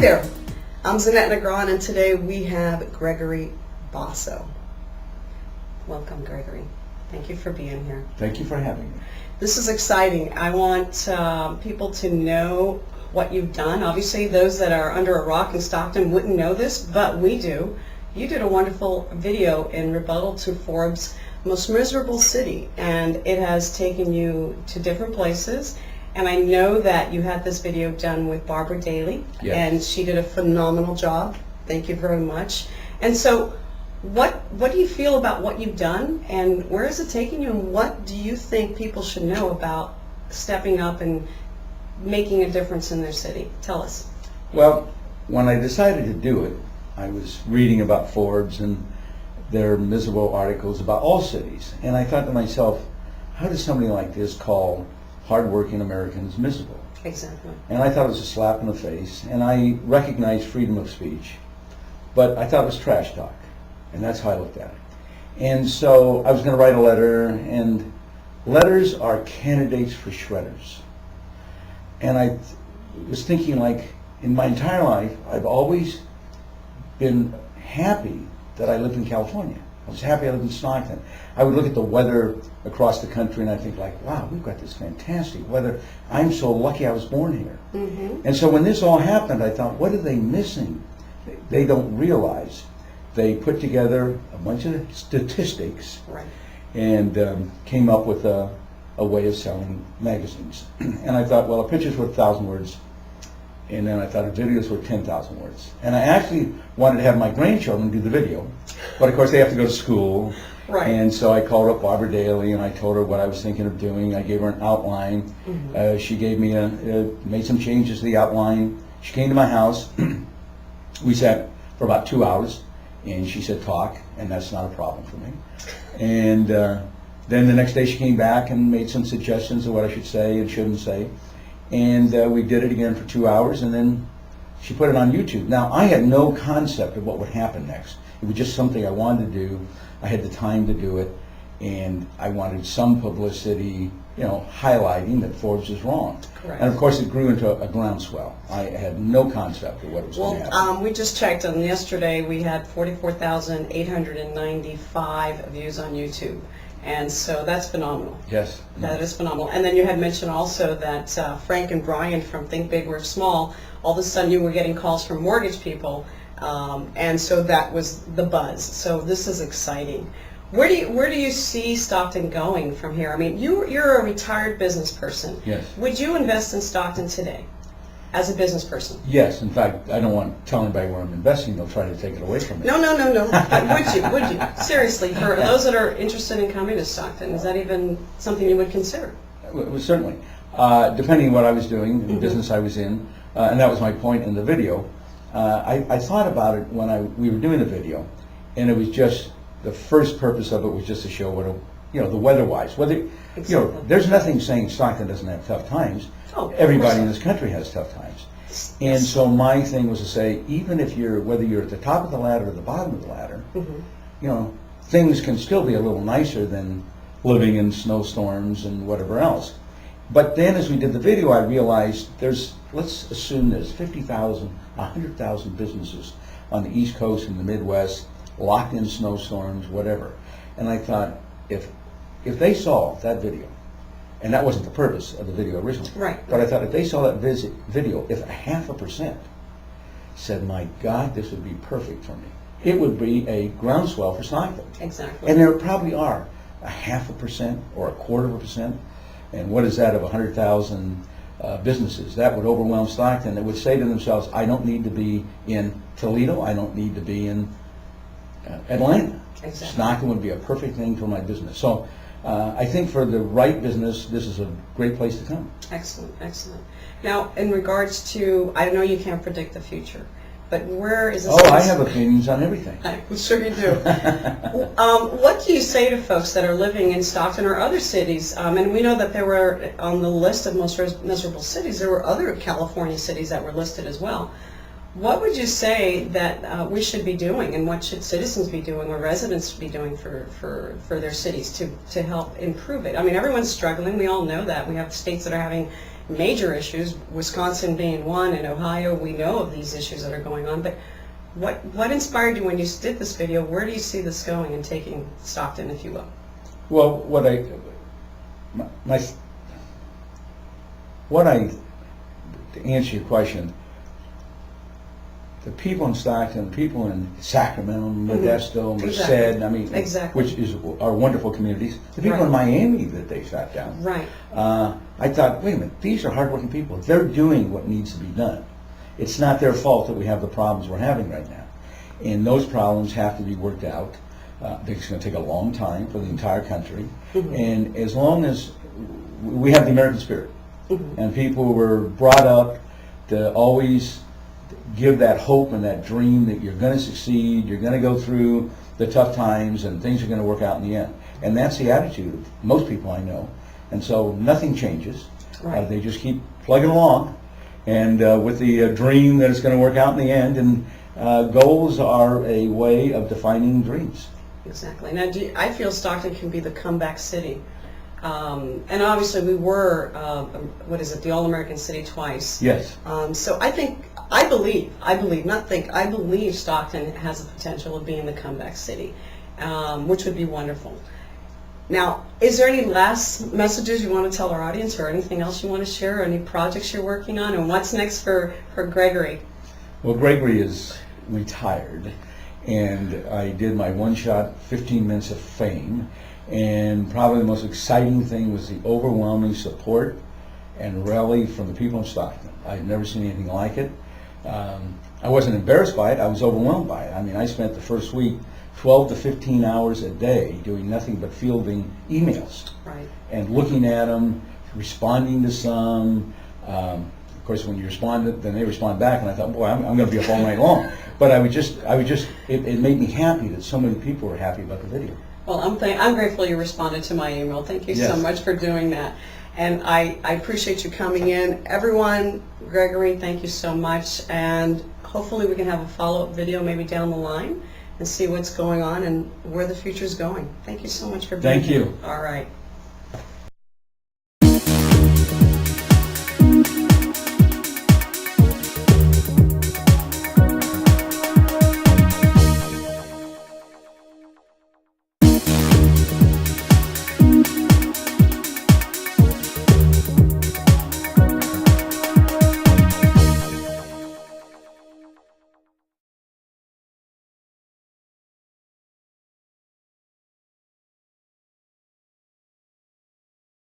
there, I'm Zanette Negron, and today we have Gregory Basso. Welcome, Gregory. Thank you for being here. Thank you for having me. This is exciting. I want people to know what you've done. Obviously, those that are under a rock in Stockton wouldn't know this, but we do. You did a wonderful video in rebuttal to Forbes' most miserable city, and it has taken you to different places. And I know that you had this video done with Barbara Daly, Yes. and she did a phenomenal job. Thank you very much. And so, what do you feel about what you've done, and where is it taking you, and what do you think people should know about stepping up and making a difference in their city? Tell us. Well, when I decided to do it, I was reading about Forbes and their miserable articles about all cities, and I thought to myself, how does somebody like this call hardworking Americans miserable? Exactly. And I thought it was a slap in the face, and I recognized freedom of speech, but I thought it was trash talk, and that's how I looked at it. And so I was going to write a letter, and letters are candidates for shredders. And I was thinking, like, in my entire life, I've always been happy that I lived in California. I was happy I lived in Stockton. I would look at the weather across the country and I'd think, like, wow, we've got this fantastic weather. I'm so lucky I was born here. Mm-hmm. And so when this all happened, I thought, what are they missing? They don't realize. They put together a bunch of statistics, Right. and came up with a way of selling magazines. And I thought, well, a picture's worth 1,000 words. And then I thought a video's worth 10,000 words. And I actually wanted to have my grandchildren do the video, but of course they have to go to school. Right. And so I called up Barbara Daly and I told her what I was thinking of doing. I gave her an outline. Mm-hmm. She gave me made some changes to the outline. She came to my house. We sat for about 2 hours, and she said talk, and that's not a problem for me. And then the next day she came back and made some suggestions of what I should say and shouldn't say. And we did it again for 2 hours, and then she put it on YouTube. Now, I had no concept of what would happen next. It was just something I wanted to do. I had the time to do it, and I wanted some publicity, highlighting that Forbes is wrong. Correct. And of course, it grew into a groundswell. I had no concept of what was going to happen. Well, we just checked, and yesterday we had 44,895 views on YouTube. And so that's phenomenal. Yes. That is phenomenal. And then you had mentioned also that Frank and Brian from Think Big Work Small, all of a sudden you were getting calls from mortgage people, and so that was the buzz. So this is exciting. Where do you see Stockton going from here? I mean, you're a retired business person. Yes. Would you invest in Stockton today as a business person? Yes. In fact, I don't want to tell anybody where I'm investing. They'll try to take it away from me. No. But would you? Seriously, for those that are interested in coming to Stockton, is that even something you would consider? Well, certainly. Depending on what I was doing, the business I was in, and that was my point in the video. I thought about it when we were doing the video, and it was just, the first purpose of it was just to show what, the weather-wise. Whether, Exactly. there's nothing saying Stockton doesn't have tough times. Oh, of Everybody course in not. this country has tough times. And so my thing was to say, even if whether you're at the top of the ladder or the bottom of the ladder, things can still be a little nicer than living in snowstorms and whatever else. But then as we did the video, I realized let's assume there's 50,000, 100,000 businesses on the East Coast and the Midwest, locked in snowstorms, whatever. And I thought, if they saw that video, and that wasn't the purpose of the video originally, Right. but I thought if they saw that video, if 0.5% said, my God, this would be perfect for me, it would be a groundswell for Stockton. Exactly. And there probably are 0.5% or 1/4%. And what is that of 100,000 businesses? That would overwhelm Stockton. They would say to themselves, I don't need to be in Toledo. I don't need to be in Atlanta. Exactly. Stockton would be a perfect thing for my business. So I think for the right business, this is a great place to come. Excellent. Now, in regards to, I know you can't predict the future, but where is this? Oh, I have opinions on everything. I'm sure you do. What do you say to folks that are living in Stockton or other cities? And we know that there were, on the list of most miserable cities, there were other California cities that were listed as well. What would you say that we should be doing, and what should citizens be doing or residents be doing for their cities to help improve it? I mean, everyone's struggling. We all know that. We have states that are having major issues, Wisconsin being one, and Ohio, we know of these issues that are going on, but what inspired you when you did this video? Where do you see this going and taking Stockton, if you will? Well, to answer your question, the people in Stockton, the people in Sacramento, Modesto, Merced, I mean, which are wonderful communities. The people in Miami that they sat down. Right. I thought, wait a minute, these are hardworking people. They're doing what needs to be done. It's not their fault that we have the problems we're having right now. And those problems have to be worked out. It's going to take a long time for the entire country. And as long as we have the American spirit, and people were brought up to always give that hope and that dream that you're going to succeed, you're going to go through the tough times, and things are going to work out in the end. And that's the attitude of most people I know. And so nothing changes. They just keep plugging along, and with the dream that it's going to work out in the end. And goals are a way of defining dreams. Exactly. Now, I feel Stockton can be the comeback city. And obviously we were, the All-American City twice. Yes. So I believe Stockton has the potential of being the comeback city, which would be wonderful. Now, is there any last messages you want to tell our audience, or anything else you want to share, or any projects you're working on, and what's next for Gregory? Well, Gregory is retired, and I did my one-shot 15 minutes of fame. And probably the most exciting thing was the overwhelming support and rally from the people in Stockton. I've never seen anything like it. I wasn't embarrassed by it, I was overwhelmed by it. I mean, I spent the first week 12 to 15 hours a day doing nothing but fielding emails. Right. And looking at them, responding to some. Of course, when you respond, then they respond back, and I thought, boy, I'm going to be up all night long. But it made me happy that so many people were happy about the video. Well, I'm grateful you responded to my email. Thank you so much for doing that. And I appreciate you coming in. Everyone, Gregory, thank you so much. And hopefully we can have a follow-up video maybe down the line and see what's going on and where the future is going. Thank you so much for being here. Thank you. All right.